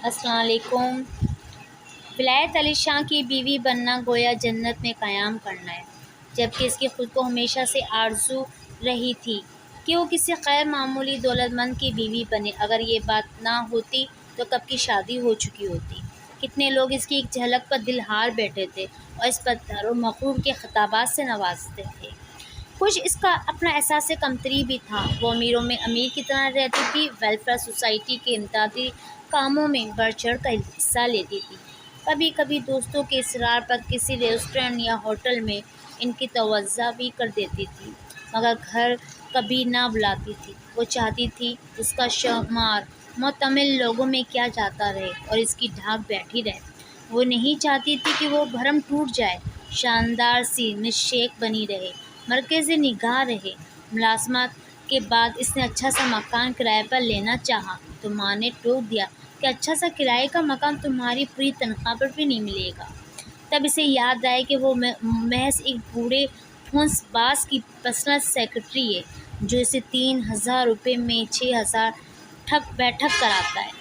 السلام علیکم۔ ولایت علی شاہ کی بیوی بننا گویا جنت میں قیام کرنا ہے، جبکہ اس کی خود کو ہمیشہ سے آرزو رہی تھی کہ وہ کسی غیر معمولی دولت مند کی بیوی بنے۔ اگر یہ بات نہ ہوتی تو کب کی شادی ہو چکی ہوتی۔ کتنے لوگ اس کی ایک جھلک پر دل ہار بیٹھے تھے اور اس پر دار و مغرور کے خطابات سے نوازتے تھے۔ کچھ اس کا اپنا احساس کمتری بھی تھا۔ وہ امیروں میں امیر کی طرح رہتی تھی، ویلفیئر سوسائٹی کے امدادی کاموں میں بڑھ چڑھ کر حصہ لیتی تھی۔ کبھی کبھی دوستوں کے اصرار پر کسی ریسٹورینٹ یا ہوٹل میں ان کی توجہ بھی کر دیتی تھی، مگر گھر کبھی نہ بلاتی تھی۔ وہ چاہتی تھی اس کا شمار معتمل لوگوں میں کیا جاتا رہے اور اس کی ڈھاک بیٹھی رہے۔ وہ نہیں چاہتی تھی کہ وہ بھرم ٹوٹ جائے، شاندار سی مس شیخ بنی رہے، مرکز نگاہ رہے۔ ملازمت کے بعد اس نے اچھا سا مکان کرائے پر لینا چاہا تو ماں نے ٹوک دیا کہ اچھا سا کرائے کا مکان تمہاری پوری تنخواہ پر بھی نہیں ملے گا۔ تب اسے یاد آئے کہ وہ محض ایک بوڑھے پھونس باز کی پرسنل سیکرٹری ہے جو اسے 3,000 روپے میں 6,000 بیٹھک کراتا ہے۔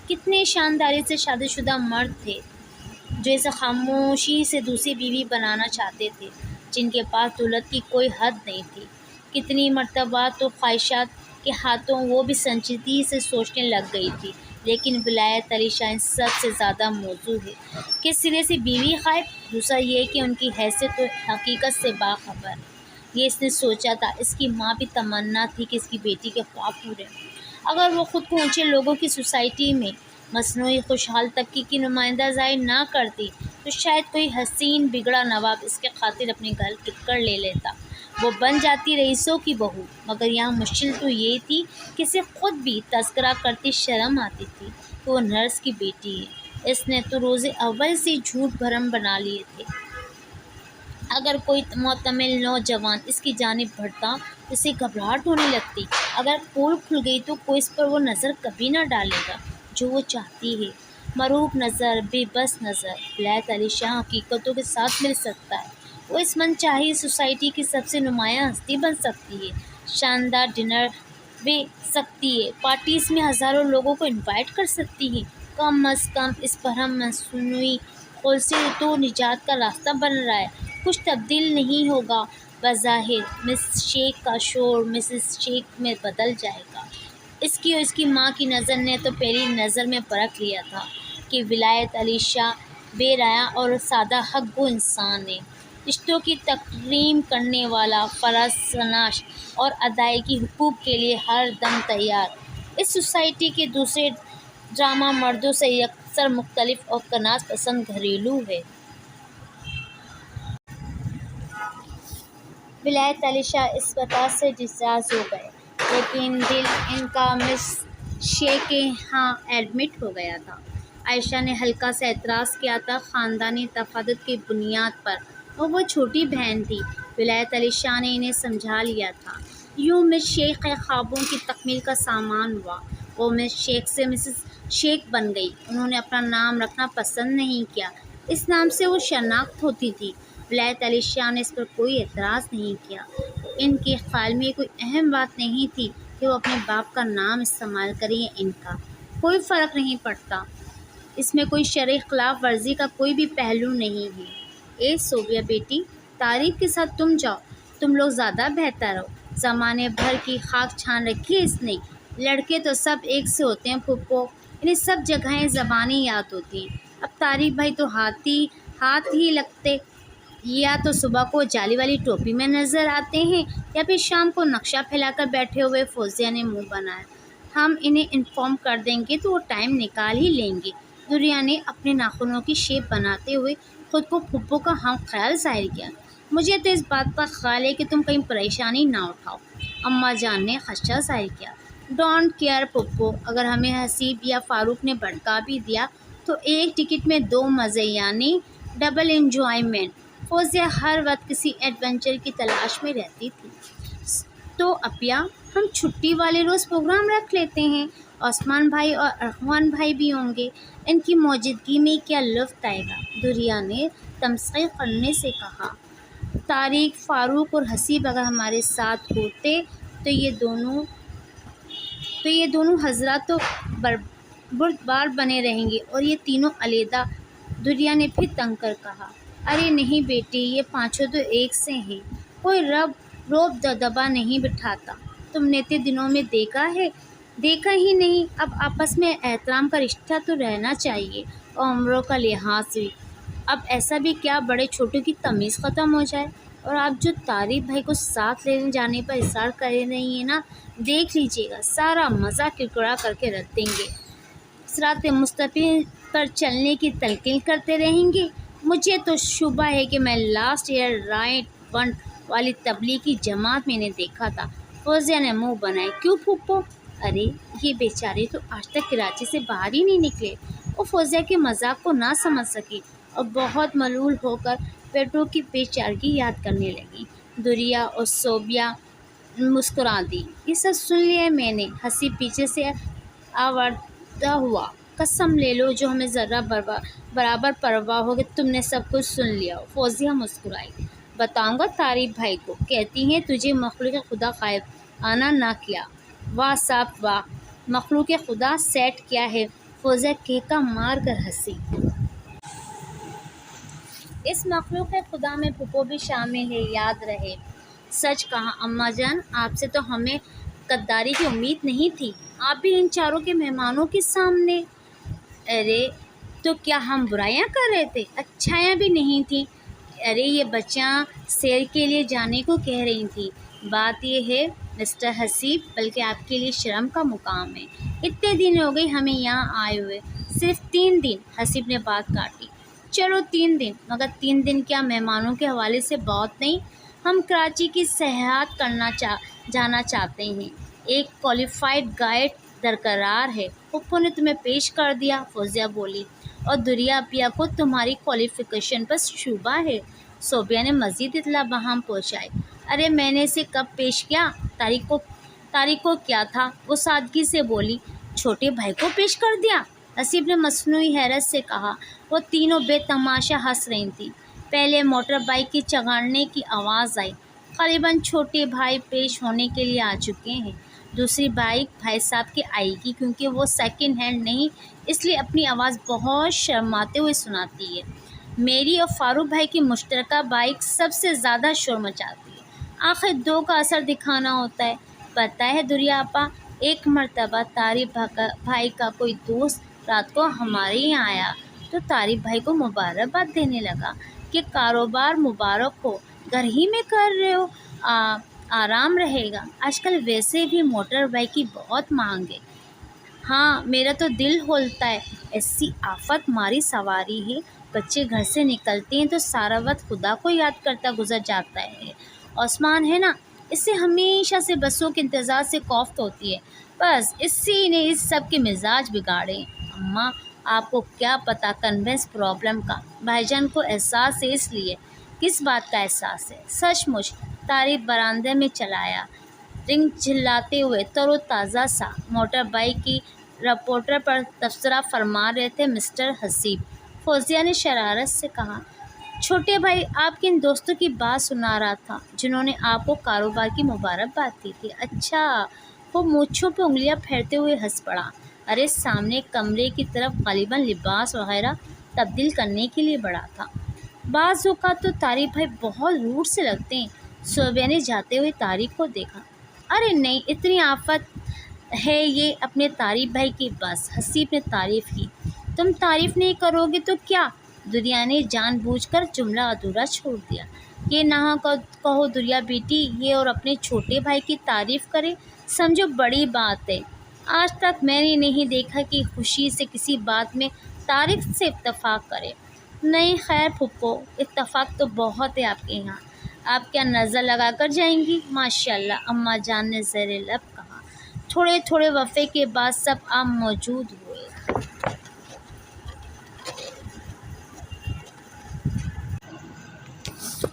کتنے شانداری سے شادی شدہ مرد تھے جو اسے خاموشی سے دوسری بیوی بنانا چاہتے تھے، جن کے پاس دولت کی کوئی حد نہیں تھی۔ کتنی مرتبہ تو خواہشات کے ہاتھوں وہ بھی سنجیدگی سے سوچنے لگ گئی تھی، لیکن ولایت علی شاہ ان سب سے زیادہ موزوں ہے کہ سرے سے بیوی غائب، دوسرا یہ کہ ان کی حیثیت و حقیقت سے باخبر۔ یہ اس نے سوچا تھا، اس کی ماں بھی تمنا تھی کہ اس کی بیٹی کے خواب پورے ہوں۔ اگر وہ خود کو اونچے لوگوں کی سوسائٹی میں مصنوعی خوشحال طبقے کی نمائندہ ظاہر نہ کرتی تو شاید کوئی حسین بگڑا نواب اس کے خاطر اپنے گھر کر لے لیتا۔ وہ بن جاتی رئیسوں کی بہو، مگر یہاں مشکل تو یہ تھی کہ اسے خود بھی تذکرہ کرتی شرم آتی تھی کہ وہ نرس کی بیٹی ہے۔ اس نے تو روز اول سے جھوٹ بھرم بنا لیے تھے۔ اگر کوئی معتمل نوجوان اس کی جانب بڑھتا تو اسے گھبراہٹ ہونے لگتی۔ اگر پول کھل گئی تو کوئی اس پر وہ نظر کبھی نہ ڈالے گا جو وہ چاہتی ہے۔ مروب نظر، بے بس نظر۔ ولایت علی شاہ حقیقتوں کے ساتھ مل سکتا ہے۔ وہ اس من چاہی سوسائٹی کی سب سے نمایاں ہستی بن سکتی ہے، شاندار ڈنر دے سکتی ہے، پارٹیز میں ہزاروں لوگوں کو انوائٹ کر سکتی ہے۔ کم از کم اس بھرم مصنوعی خول سے تو نجات کا راستہ بن رہا ہے۔ کچھ تبدیل نہیں ہوگا بظاہر، مس شیخ کا شور مسز شیخ میں بدل جائے گا۔ اس کی اور اس کی ماں کی نظر نے تو پہلی نظر میں پرکھ لیا تھا کہ ولایت علی شاہ بے ریا اور سادہ حق گو انسان ہے، رشتوں کی تکریم کرنے والا، فرض شناس اور ادائیگی حقوق کے لیے ہر دم تیار۔ اس سوسائٹی کے دوسرے ڈرامہ مردوں سے یکسر مختلف اور کناز پسند گھریلو ہے۔ ولایت علی شاہ اس بات سے ڈسچارج ہو گئے، لیکن دل ان کا مس شیخ کے ہاں ایڈمٹ ہو گیا تھا۔ عائشہ نے ہلکا سا اعتراض کیا تھا، خاندانی تفادت کی بنیاد پر، اور وہ چھوٹی بہن تھی۔ ولایت علی شاہ نے انہیں سمجھا لیا تھا۔ یوں مس شیخ کے خوابوں کی تکمیل کا سامان ہوا۔ وہ مس شیخ سے مسز شیخ بن گئی۔ انہوں نے اپنا نام رکھنا پسند نہیں کیا، اس نام سے وہ شناخت ہوتی تھی۔ ولایت علی شاہ نے اس پر کوئی اعتراض نہیں کیا۔ ان کے خیال میں یہ کوئی اہم بات نہیں تھی کہ وہ اپنے باپ کا نام استعمال کریں یا ان کا، کوئی فرق نہیں پڑتا۔ اس میں کوئی شرعی خلاف ورزی کا کوئی بھی پہلو نہیں ہے۔ اے صوبیہ بیٹی، تاریخ کے ساتھ تم جاؤ، تم لوگ زیادہ بہتر ہو۔ زمانے بھر کی خاک چھان رکھی ہے اس نے۔ لڑکے تو سب ایک سے ہوتے ہیں پھپھو، انہیں سب جگہیں زبانیں یاد ہوتی ہیں۔ اب طارق بھائی تو ہاتھ ہی لگتے، یا تو صبح کو جالی والی ٹوپی میں نظر آتے ہیں یا پھر شام کو نقشہ پھیلا کر بیٹھے ہوئے۔ فوزیہ نے منہ بنایا۔ ہم انہیں انفارم کر دیں گے تو وہ ٹائم نکال ہی لیں گے۔ دریا نے اپنے ناخنوں کی شیپ بناتے ہوئے خود کو پھپھو کا ہم خیال ظاہر کیا۔ مجھے تو اس بات کا خیال ہے کہ تم کہیں پریشانی نہ اٹھاؤ، اماں جان نے خدشہ ظاہر کیا۔ ڈونٹ کیئر پھپھو، اگر ہمیں حسیب یا فاروق نے بھڑکا بھی دیا تو ایک ٹکٹ میں دو مزے، یعنی ڈبل انجوائمنٹ۔ فوزیہ ہر وقت کسی ایڈونچر کی تلاش میں رہتی تھی۔ تو اپیا، ہم چھٹی والے روز پروگرام رکھ لیتے ہیں، عثمان بھائی اور ارغوان بھائی بھی ہوں گے، ان کی موجودگی میں کیا لطف آئے گا، دریا نے تمسخر کرنے سے کہا۔ طارق، فاروق اور حسیب اگر ہمارے ساتھ ہوتے تو یہ دونوں حضرات تو بردبار بنے رہیں گے اور یہ تینوں علیحدہ۔ دریا نے پھر تنگ کر کہا، ارے نہیں بیٹی، یہ پانچوں تو ایک سے ہیں، کوئی روب دبا نہیں بٹھاتا۔ تم نے اتنے دنوں میں دیکھا ہے؟ دیکھا ہی نہیں، اب آپس میں احترام کا رشتہ تو رہنا چاہیے اور عمروں کا لحاظ بھی۔ اب ایسا بھی کیا بڑے چھوٹوں کی تمیز ختم ہو جائے؟ اور آپ جو طارق بھائی کو ساتھ لینے جانے پر اصرار کر رہی ہیں نا، دیکھ لیجیے گا سارا مزہ کرکڑا کر کے رکھ دیں گے، صراط مستقیم پر چلنے کی تلقین کرتے رہیں گے۔ مجھے تو شبہ ہے کہ میں لاسٹ ایئر رائٹ فنڈ والی تبلیغی جماعت میں نے دیکھا تھا۔ فوزیہ نے منہ بنائے، کیوں پھوپھو؟ ارے یہ بیچارے تو آج تک کراچی سے باہر ہی نہیں نکلے۔ وہ فوزیہ کے مذاق کو نہ سمجھ سکی اور بہت ملول ہو کر پیٹرو کی بے چارگی یاد کرنے لگی۔ دریا اور صوبیہ مسکرا دی، یہ سب سن لیا میں نے، حسیب پیچھے سے آورتا ہوا، قسم لے لو جو ہمیں ذرہ برابر پرواہ ہو کہ تم نے سب کچھ سن لیا ہو۔ فوزیہ مسکرائی، بتاؤں گا طارق بھائی کو، کہتی ہیں تجھے مخلوق خدا غائب آنا نہ کیا۔ واہ صاحب واہ، مخلوق خدا سیٹ کیا ہے؟ فوزیہ کہکا مار کر ہنسی۔ اس مخلوق خدا میں پھپھو بھی شامل ہے، یاد رہے۔ سچ کہا اماں جان، آپ سے تو ہمیں غداری کی امید نہیں تھی، آپ بھی ان چاروں کے مہمانوں کے سامنے۔ ارے تو کیا ہم برائیاں کر رہے تھے؟ اچھائیاں بھی نہیں تھیں۔ ارے یہ بچیاں سیر کے لیے جانے کو کہہ رہی تھیں۔ بات یہ ہے مسٹر حسیب، بلکہ آپ کے لیے شرم کا مقام ہے، اتنے دن ہو گئے ہمیں یہاں آئے ہوئے، صرف 3 دن۔ حسیب نے بات کاٹی، چلو 3 دن، مگر 3 دن کیا مہمانوں کے حوالے سے بہت نہیں؟ ہم کراچی کی سیاحت کرنا جانا چاہتے ہیں، ایک کوالیفائڈ گائیڈ درکار ہے۔ پھپھو نے تمہیں پیش کر دیا؟ فوزیہ بولی، اور دریا اپیا کو تمہاری کوالیفیکیشن پر شبہ ہے؟ صوبیہ نے مزید اطلاع بہام پہنچائی۔ ارے میں نے اسے کب پیش کیا؟ طارق کو کیا تھا؟ وہ سادگی سے بولی، چھوٹے بھائی کو پیش کر دیا؟ حسیب نے مصنوعی حیرت سے کہا۔ وہ تینوں بے تماشا ہنس رہی تھیں۔ پہلے موٹر بائیک کی چگاڑنے کی آواز آئی، غالباً چھوٹے بھائی پیش ہونے کے لیے آ چکے ہیں۔ دوسری بائیک بھائی صاحب کی آئے گی، کیونکہ وہ سیکنڈ ہینڈ نہیں، اس لیے اپنی آواز بہت شرماتے ہوئے سناتی ہے۔ میری اور فاروق بھائی کی مشترکہ بائیک سب سے زیادہ شور مچاتی ہے، آخر 2 کا اثر دکھانا ہوتا ہے۔ پتہ ہے دریا آپا، ایک مرتبہ طارق بھائی کا کوئی دوست رات کو ہمارے یہاں آیا تو طارق بھائی کو مبارکباد دینے لگا کہ کاروبار مبارک ہو، گھر ہی میں کر رہے ہو، آرام رہے گا، آج کل ویسے بھی موٹر بائیک کی بہت مانگ ہے۔ ہاں میرا تو دل ہولتا ہے، ایسی آفت ماری سواری ہے، بچے گھر سے نکلتے ہیں تو سارا وقت خدا کو یاد کرتا گزر جاتا ہے۔ عثمان ہے نا، اس سے ہمیشہ سے بسوں کے انتظار سے کوفت ہوتی ہے، بس اسی نے اس سب کے مزاج بگاڑے ہیں۔ اماں آپ کو کیا پتہ کنوینس پرابلم کا، بھائی جان کو احساس ہے اس لیے۔ کس بات کا احساس ہے؟ سچ مچ۔ طارق برآمدے میں چلایا رنگ جھلاتے ہوئے تر و تازہ سا موٹر بائیک کی رپورٹر پر تبصرہ فرما رہے تھے مسٹر حسیب۔ فوزیہ نے شرارت سے کہا، چھوٹے بھائی آپ کے ان دوستوں کی بات سنا رہا تھا جنہوں نے آپ کو کاروبار کی مبارکباد دی تھی۔ اچھا، وہ مونچھوں پہ انگلیاں پھیرتے ہوئے ہنس پڑا۔ ارے سامنے کمرے کی طرف غالباً لباس وغیرہ تبدیل کرنے کے لیے بڑھا تھا۔ بعض اوقات تو طارق بھائی بہت روڈ سے لگتے ہیں۔ صوبیہ نے جاتے ہوئے طارق کو دیکھا۔ ارے نہیں، اتنی آفت ہے یہ اپنے طارق بھائی کی، بس۔ حسیب نے تعریف کی۔ تم تعریف نہیں کرو گے تو کیا؟ دریا نے جان بوجھ کر جملہ ادھورا چھوڑ دیا۔ یہ نہ کہو دریا بیٹی، یہ اور اپنے چھوٹے بھائی کی تعریف کرے، سمجھو بڑی بات ہے۔ آج تک میں نے نہیں دیکھا کہ خوشی سے کسی بات میں طارق سے اتفاق کرے۔ نہیں خیر پھپھو، اتفاق تو بہت ہے آپ کے یہاں۔ آپ کیا نظر لگا کر جائیں گی؟ ماشاءاللہ، اماں جان نے زیر لب کہا۔ تھوڑے تھوڑے وقفے کے بعد سب آپ موجود ہوئے۔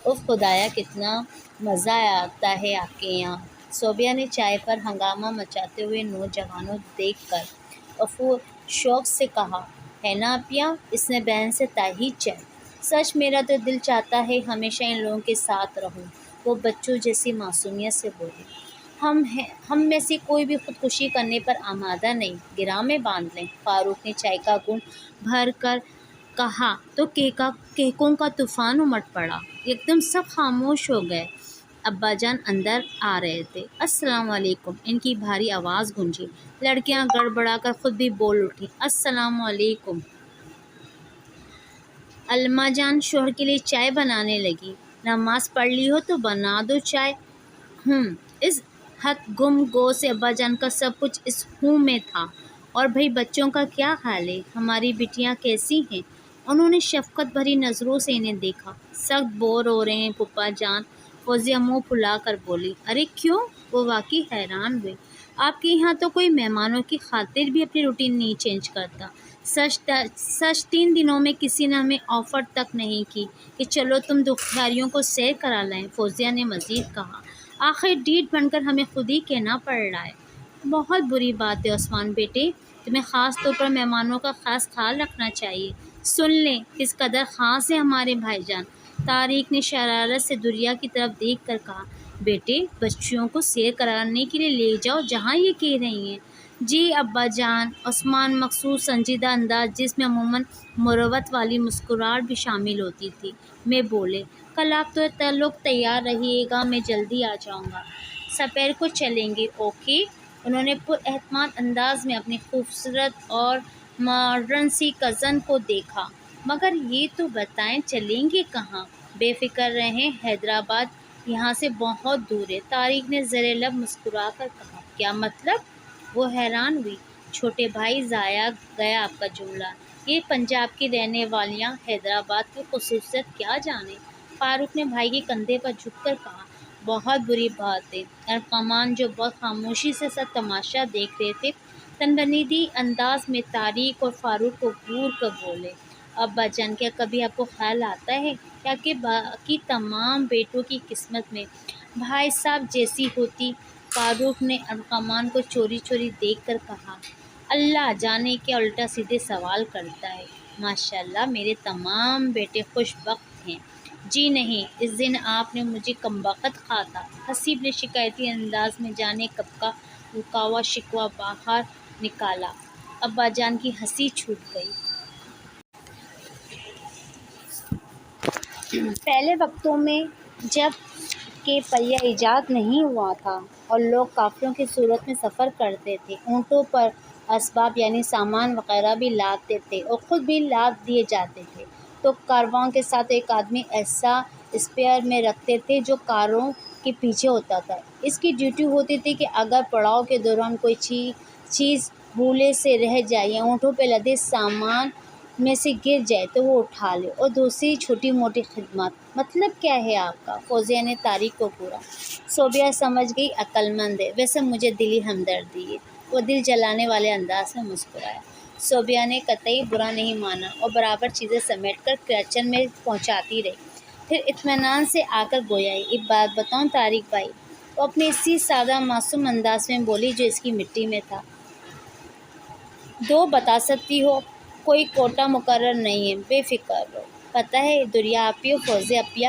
اف خدایا، کتنا مزہ آتا ہے آپ کے یہاں۔ صوبیہ نے چائے پر ہنگامہ مچاتے ہوئے نوجوانوں دیکھ کر افور شوق سے کہا، ہے نا اپیا؟ اس نے بہن سے تائید چاہی۔ سچ میرا تو دل چاہتا ہے ہمیشہ ان لوگوں کے ساتھ رہوں، وہ بچوں جیسی معصومیت سے بولی۔ ہم میں سے کوئی بھی خودکشی کرنے پر آمادہ نہیں، گراں میں باندھ لیں۔ فاروق نے چائے کا گھونٹ بھر کر کہا تو کہکوں کا طوفان امٹ پڑا۔ ایک دم سب خاموش ہو گئے۔ ابا جان اندر آ رہے تھے۔ السلام علیکم، ان کی بھاری آواز گونجی۔ لڑکیاں گڑبڑا کر خود بھی بول اٹھیں، السلام علیکم۔ علمہ جان شوہر کے لیے چائے بنانے لگی۔ نماز پڑھ لی ہو تو بنا دو چائے۔ اس ہتھ گم گو سے ابا جان کا سب کچھ اس ہوں میں تھا۔ اور بھئی بچوں کا کیا حال ہے؟ ہماری بیٹیاں کیسی ہیں؟ انہوں نے شفقت بھری نظروں سے انہیں دیکھا۔ سخت بور ہو رہے ہیں پھوپھا جان، فوزیہ منہ پھلا کر بولی۔ ارے کیوں؟ وہ واقعی حیران ہوئے۔ آپ کے یہاں تو کوئی مہمانوں کی خاطر بھی اپنی روٹین نہیں چینج کرتا۔ سچ 3 دنوں میں کسی نے ہمیں آفر تک نہیں کی کہ چلو تم دکھداریوں کو سیر کرا لائیں۔ فوزیہ نے مزید کہا، آخر ڈیٹ بن کر ہمیں خود ہی کہنا پڑ رہا ہے۔ بہت بری بات ہے عثمان بیٹے، تمہیں خاص طور پر مہمانوں کا خاص خیال رکھنا چاہیے۔ سن لیں کس قدر خاص ہے ہمارے بھائی جان۔ طارق نے شرارت سے دریا کی طرف دیکھ کر کہا، بیٹے بچیوں کو سیر کرانے کے لیے لے جاؤ جہاں یہ کہہ رہی ہیں۔ جی ابا جان۔ عثمان مخصوص سنجیدہ انداز جس میں عموماً مروت والی مسکراہٹ بھی شامل ہوتی تھی میں بولے، کل آپ تو لوگ تیار رہیے گا، میں جلدی آ جاؤں گا۔ سپیر کو چلیں گے، اوکے؟ انہوں نے پر اعتماد انداز میں اپنی خوبصورت اور ماڈرن سی کزن کو دیکھا۔ مگر یہ تو بتائیں چلیں گے کہاں؟ بے فکر رہیں، حیدرآباد یہاں سے بہت دور ہے۔ طارق نے زیر لب مسکرا کر کہا، کیا مطلب؟ وہ حیران ہوئی۔ چھوٹے بھائی ضائع گیا آپ کا جملہ۔ یہ پنجاب کی رہنے والیاں حیدرآباد کی خصوصیت کیا جانیں؟ فاروق نے بھائی کے کندھے پر جھک کر کہا، بہت بری بات ہے۔ ارکمان جو بہت خاموشی سے سب تماشا دیکھ رہے تھے، تنبنیدی انداز میں طارق اور فاروق کو گھور کر بولے، ابا جان کیا کبھی آپ کو خیال آتا ہے کیا کہ باقی تمام بیٹوں کی قسمت میں بھائی صاحب جیسی ہوتی؟ فاروق نے ارکمان کو چوری چوری دیکھ کر کہا، اللہ جانے کیا الٹا سیدھے سوال کرتا ہے۔ ماشاءاللہ میرے تمام بیٹے خوش بخت ہیں۔ جی نہیں، اس دن آپ نے مجھے کمبخت کہا تھا۔ حسیب نے شکایتی انداز میں جانے کب کا رکا ہوا شکوہ باہر نکالا۔ ابا جان کی ہنسی چھوٹ گئی۔ پہلے وقتوں میں جب کہ پہیہ ایجاد نہیں ہوا تھا اور لوگ قافلوں کی صورت میں سفر کرتے تھے، اونٹوں پر اسباب یعنی سامان وغیرہ بھی لادتے تھے اور خود بھی لاد دیے جاتے تھے، تو کارواں کے ساتھ ایک آدمی ایسا اسپیئر میں رکھتے تھے جو کاروں کے پیچھے ہوتا تھا۔ اس کی ڈیوٹی ہوتی تھی کہ اگر پڑاؤ کے دوران کوئی چیز بھولے سے رہ جائے یا اونٹوں پہ لدے سامان میں سے گر جائے تو وہ اٹھا لے، اور دوسری چھوٹی موٹی خدمات۔ مطلب کیا ہے آپ کا؟ فوزیہ نے طارق کو گھورا۔ صوبیہ سمجھ گئی، عقل مند ہے، ویسے مجھے دلی ہمدردی ہے۔ وہ دل جلانے والے انداز میں مسکرایا۔ صوبیہ نے قطعی برا نہیں مانا اور برابر چیزیں سمیٹ کر کچن میں پہنچاتی رہی۔ پھر اطمینان سے آ کر گویائی، ایک بات بتاؤں طارق بھائی؟ وہ اپنے اسی سادہ معصوم انداز میں بولی جو اس کی مٹی میں تھا۔ دو بتا سکتی ہو، کوئی کوٹا مقرر نہیں ہے، بے فکر رہو۔ پتہ ہے دریا آپی اور فوزیہ اپیہ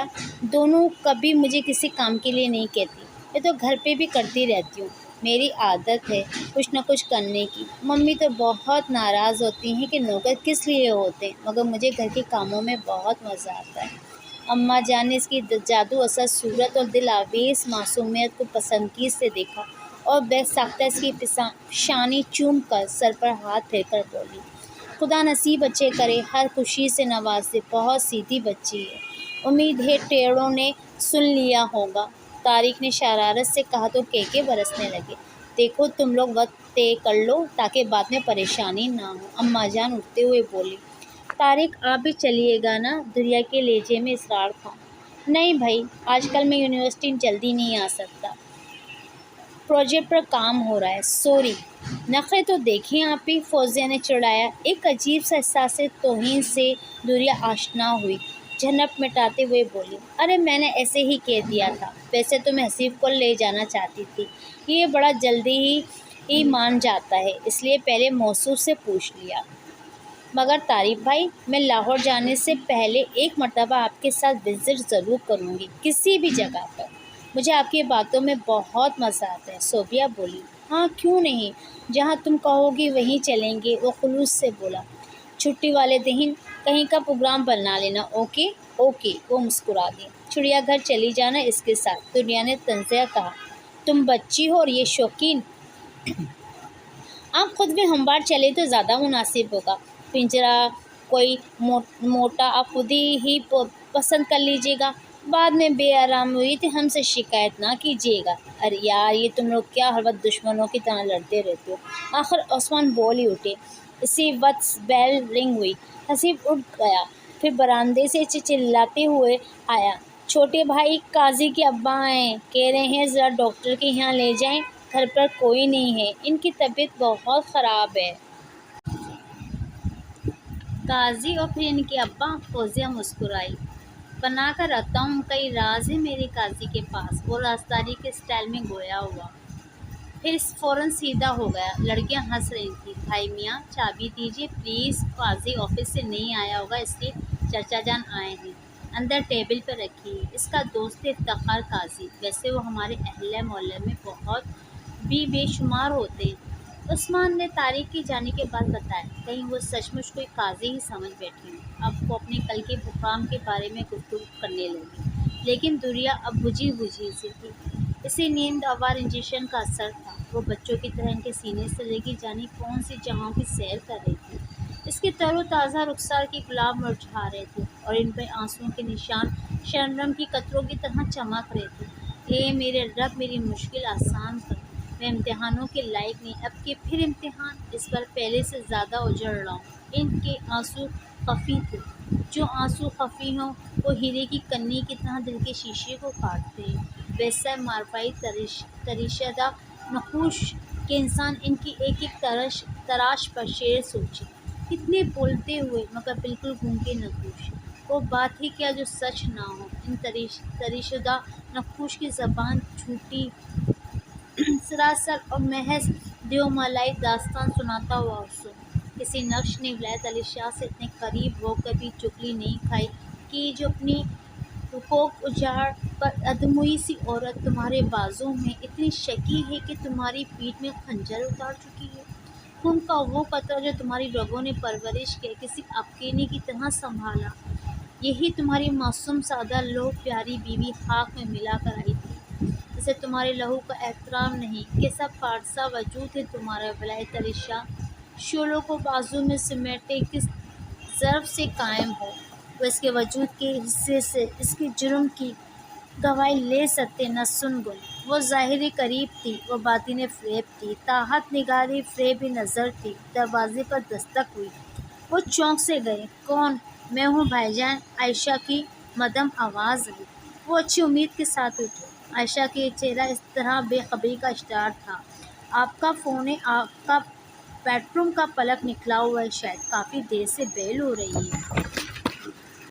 دونوں کبھی مجھے کسی کام کے لیے نہیں کہتی، میں تو گھر پہ بھی کرتی رہتی ہوں، میری عادت ہے کچھ نہ کچھ کرنے کی۔ ممی تو بہت ناراض ہوتی ہیں کہ نوکر کس لیے ہوتے ہیں، مگر مجھے گھر کے کاموں میں بہت مزہ آتا ہے۔ اماں جان نے اس کی جادو اثر صورت اور دل آویز معصومیت کو پسندگی سے دیکھا اور بے ساختہ اس کی پیشانی چوم کر سر پر ہاتھ پھیر کر بولی، خدا نصیب اچھے کرے، ہر خوشی سے نوازے، بہت سیدھی بچی ہے۔ امید ہے ٹیڑوں نے سن لیا ہوگا، طارق نے شرارت سے کہا تو کیکے برسنے لگے۔ دیکھو تم لوگ وقت طے کر لو تاکہ بعد میں پریشانی نہ ہو، اماں جان اٹھتے ہوئے بولی۔ طارق آپ بھی چلیے گا نا؟ دریا کے لہجے میں اصرار تھا۔ نہیں بھائی، آج کل میں یونیورسٹی جلدی نہیں آ سکتا، پروجیکٹ پر کام ہو رہا ہے، سوری۔ نخرے تو دیکھیں آپ ہی، فوزیہ نے چڑھایا۔ ایک عجیب سا احساس توہین سے دریا آشنا ہوئی، جھنپ مٹاتے ہوئے بولی، ارے میں نے ایسے ہی کہہ دیا تھا، ویسے تو میں حسیب کو لے جانا چاہتی تھی، یہ بڑا جلدی ہی مان جاتا ہے، اس لیے پہلے موصوف سے پوچھ لیا۔ مگر طارق بھائی، میں لاہور جانے سے پہلے ایک مرتبہ آپ کے ساتھ وزٹ ضرور کروں گی، کسی بھی جگہ پر۔ مجھے آپ کی باتوں میں بہت مزہ آتا ہے، صوبیہ بولی۔ ہاں کیوں نہیں، جہاں تم کہو گی وہیں چلیں گے، وہ خلوص سے بولا۔ چھٹی والے دن کہیں کا پروگرام بنا لینا، اوکے؟ اوکے، وہ مسکرا دی۔ چڑیا گھر چلی جانا اس کے ساتھ، دنیا نے طنزیہ کہا۔ تم بچی ہو اور یہ شوقین، آپ خود بھی ہموار چلے تو زیادہ مناسب ہوگا۔ پنجرا کوئی موٹا آپ خود ہی پسند کر لیجیے گا، بعد میں بے آرام ہوئی تو ہم سے شکایت نہ کیجیے گا۔ ارے یار، یہ تم لوگ کیا ہر وقت دشمنوں کی طرح لڑتے رہتے ہو؟ آخر عثمان بول ہی اٹھے۔ اسی وقت بیل رنگ ہوئی۔ حسیب اٹھ گیا، پھر برآمدے سے چلاتے ہوئے آیا۔ چھوٹے بھائی قاضی کے ابا ہیں، کہہ رہے ہیں ذرا ڈاکٹر کے یہاں لے جائیں، گھر پر کوئی نہیں ہے، ان کی طبیعت بہت خراب ہے۔ قاضی اور پھر ان کے ابا؟ فوزیہ مسکرائی۔ بنا کر رکھتا ہوں، کئی راز ہے میرے قاضی کے پاس، وہ رازداری کے سٹائل میں گویا ہوا، پھر فوراً سیدھا ہو گیا۔ لڑکیاں ہنس رہی تھیں۔ بھائی میاں چابی دیجیے پلیز، قاضی آفس سے نہیں آیا ہوگا اس لیے چچا جان آئے ہیں، اندر ٹیبل پر رکھیے۔ اس کا دوست افتخار قاضی، ویسے وہ ہمارے اہل محلے میں بہت بھی بے شمار ہوتے ہیں۔ عثمان نے تاریخ کی جانے کے بعد بتایا، کہیں وہ سچ مچ کوئی قاضی ہی سمجھ بیٹھی ہوں۔ اب وہ اپنے کل کے حکام کے بارے میں گفتگو کرنے لگی، لیکن دریا اب بجھی سی تھی۔ اسے نیند آور انجیکشن کا اثر تھا، وہ بچوں کی طرح ان کے سینے سے لگی جانے کون سی جہاں کی سیر کر رہی تھی۔ اس کے تر و تازہ رخسار کے گلاب مرجھا رہے تھے اور ان پہ آنسوؤں کے نشان شبنم کی قطروں کی طرح چمک رہے تھے۔ اے میرے رب، میری مشکل آسان کر، میں امتحانوں کے لائق نہیں، اب کے پھر امتحان، اس پر پہلے سے زیادہ اجڑ رہا ہوں۔ ان کے آنسو خفی تھے، جو آنسو خفی ہوں وہ ہیرے کی کنی کی طرح دل کے شیشے کو کاٹتے ہیں، ویسا مارپائی تریشدہ نقوش کہ انسان ان کی ایک ایک تراش پر شعر سوچے۔ کتنے بولتے ہوئے مگر بالکل گونگے نقوش، وہ بات ہی کیا جو سچ نہ ہو۔ ان تریشدہ نقوش کی زبان جھوٹی، سراسر اور محض دیومالائی داستان سناتا ہوا حسن۔ کسی نقش نے ولایت علی شاہ سے اتنے قریب ہو کر بھی چغلی نہیں کھائی کہ جو اپنی حقوق اجاڑ پر ادموئی سی عورت تمہارے بازوں میں اتنی شکی ہے کہ تمہاری پیٹھ میں خنجر اتار چکی ہے۔ خون کا وہ قطرہ جو تمہاری رگوں نے پرورش کے کسی اپکینی کی طرح سنبھالا، یہی تمہاری معصوم سادہ لوح پیاری بیوی خاک میں ملا کر آئی تھی، جسے تمہارے لہو کا احترام نہیں، کیسا پارسا وجود ہے تمہارا ولایت علی شاہ، شعلوں کو بازو میں سمیٹے کس ظرف سے قائم ہو، وہ اس کے وجود کے حصے سے اس کے جرم کی گواہی لے سکتے نہ سن گل۔ وہ ظاہری قریب تھی، وہ باطنِ فریب تھی، تاحت نگاری فریبی نظر تھی۔ دروازے پر دستک ہوئی، وہ چونک سے گئے۔ کون؟ میں ہوں بھائی جان، عائشہ کی مدھم آواز آئی۔ وہ اچھی امید کے ساتھ اٹھے۔ عائشہ کے چہرہ اس طرح بے خبری کا اشتہار تھا، آپ کا فون ہے، آپ کا بیڈ روم کا پلک نکلا ہوا ہے، شاید کافی دیر سے بیل ہو رہی ہے۔